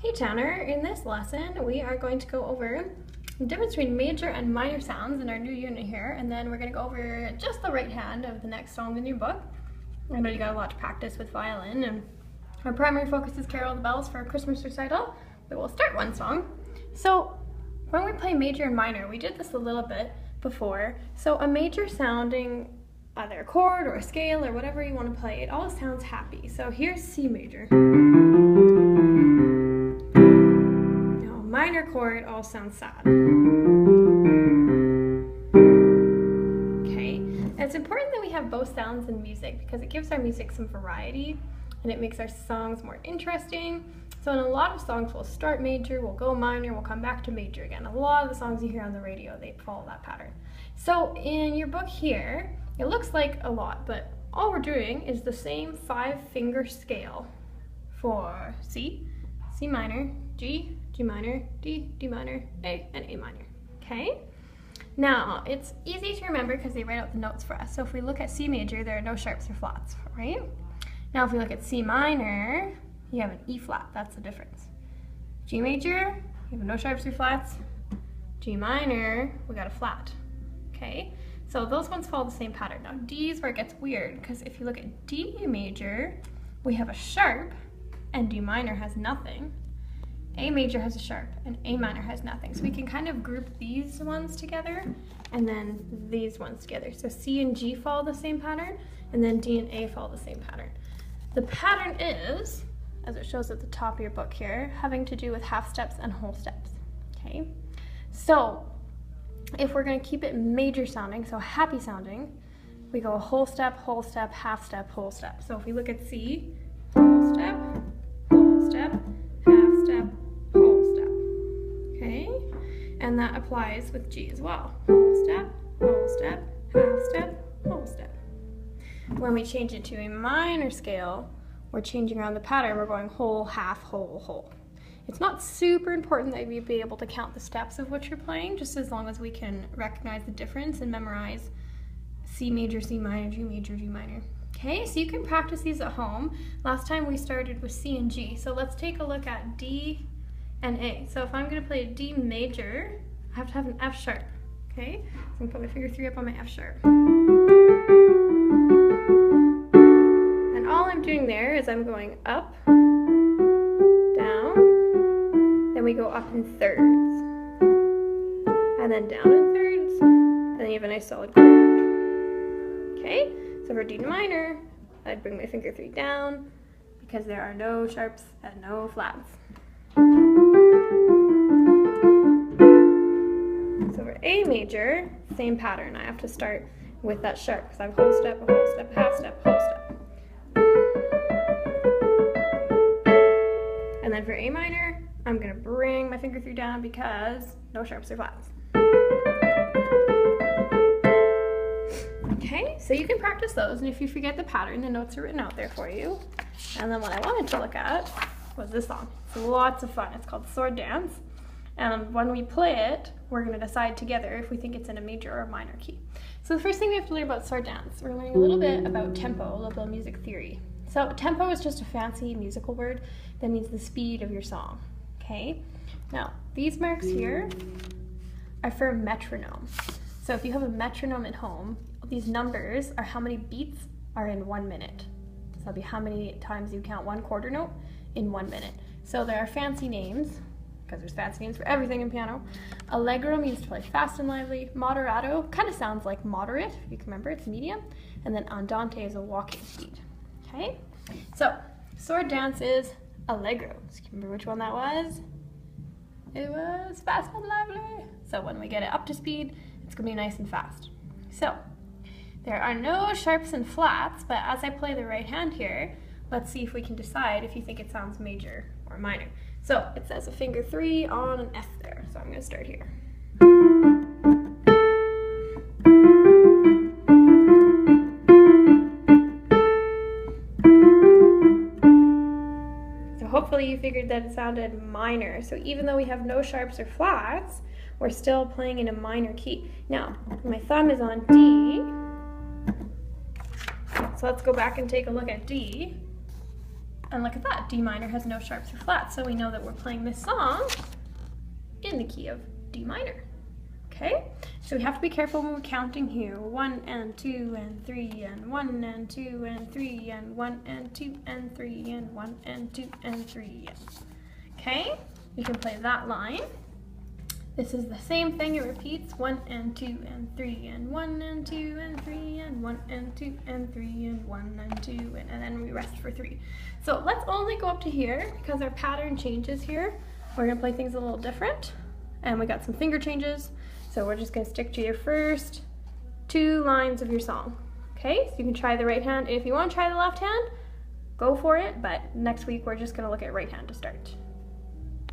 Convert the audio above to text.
Hey Tanner, in this lesson we are going to go over the difference between major and minor sounds in our new unit here, and then we're going to go over just the right hand of the next song in your book. I know you got a lot to practice with violin, and our primary focus is Carol of the Bells for a Christmas recital, but we'll start one song. So when we play major and minor, we did this a little bit before, so a major sounding either a chord or a scale or whatever you want to play, it all sounds happy. So here's C major. Now minor chord all sounds sad. Okay, and it's important that we have both sounds in music because it gives our music some variety and it makes our songs more interesting. So in a lot of songs we'll start major, we'll go minor, we'll come back to major again. A lot of the songs you hear on the radio, they follow that pattern. So in your book here, it looks like a lot, but all we're doing is the same 5-finger scale for C, C minor, G, G minor, D, D minor, A, and A minor, okay? Now, it's easy to remember because they write out the notes for us. So if we look at C major, there are no sharps or flats, right? Now if we look at C minor, you have an E flat, that's the difference. G major, you have no sharps or flats. G minor, we got a flat, okay? So those ones follow the same pattern. Now D is where it gets weird because if you look at D major, we have a sharp and D minor has nothing. A major has a sharp and A minor has nothing. So we can kind of group these ones together and then these ones together. So C and G follow the same pattern and then D and A follow the same pattern. The pattern is, as it shows at the top of your book here, having to do with half steps and whole steps, okay? So if we're going to keep it major sounding, so happy sounding, we go whole step, half step, whole step. So if we look at C, whole step, half step, whole step, okay? And that applies with G as well. Whole step, half step, whole step. When we change it to a minor scale, we're changing around the pattern. We're going whole, half, whole, whole. It's not super important that we be able to count the steps of what you're playing, just as long as we can recognize the difference and memorize C major, C minor, G major, G minor. Okay, so you can practice these at home. Last time we started with C and G, so let's take a look at D and A. So if I'm going to play a D major, I have to have an F sharp, okay? So I'm going to put my finger 3 up on my F sharp. And all I'm doing there is I'm going up, then we go up in thirds, and then down in thirds, and then you have a nice solid chord. Okay, so for D minor, I'd bring my finger 3 down because there are no sharps and no flats. So for A major, same pattern. I have to start with that sharp because I have whole step, half step, whole step. And then for A minor, I'm going to bring my finger 3 down because no sharps or flats. Okay, so you can practice those, and if you forget the pattern, the notes are written out there for you. And then what I wanted to look at was this song. It's lots of fun. It's called Sword Dance. And when we play it, we're going to decide together if we think it's in a major or a minor key. So the first thing we have to learn about sword dance, we're learning a little bit about tempo, a little bit of music theory. So tempo is just a fancy musical word that means the speed of your song. Okay, now these marks here are for metronome. So if you have a metronome at home, these numbers are how many beats are in 1 minute. So that'll be how many times you count one quarter note in 1 minute. So there are fancy names, because there's fancy names for everything in piano. Allegro means to play fast and lively. Moderato kind of sounds like moderate, if you can remember, it's medium. And then andante is a walking speed. Okay, so sword dance is allegro. So you remember which one that was? It was fast and lively. So when we get it up to speed, it's gonna be nice and fast. So there are no sharps and flats, but as I play the right hand here, let's see if we can decide if you think it sounds major or minor. So it says a finger 3 on an F there. So I'm gonna start here. Hopefully you figured that it sounded minor. So even though we have no sharps or flats, we're still playing in a minor key. Now, my thumb is on D. So let's go back and take a look at D. And look at that, D minor has no sharps or flats, so we know that we're playing this song in the key of D minor. Okay, so we have to be careful when we're counting here. 1 and 2 and 3 and 1 and 2 and 3 and 1 and 2 and 3 and 1 and 2 and 3. Okay, you can play that line. This is the same thing, it repeats 1 and 2 and 3 and 1 and 2 and 3 and 1 and 2 and 3 and 1 and 2 and then we rest for 3. So let's only go up to here because our pattern changes here. We're gonna play things a little different and we got some finger changes. So we're just gonna stick to your first 2 lines of your song. Okay, so you can try the right hand. If you wanna try the left hand, go for it, but next week we're just gonna look at right hand to start.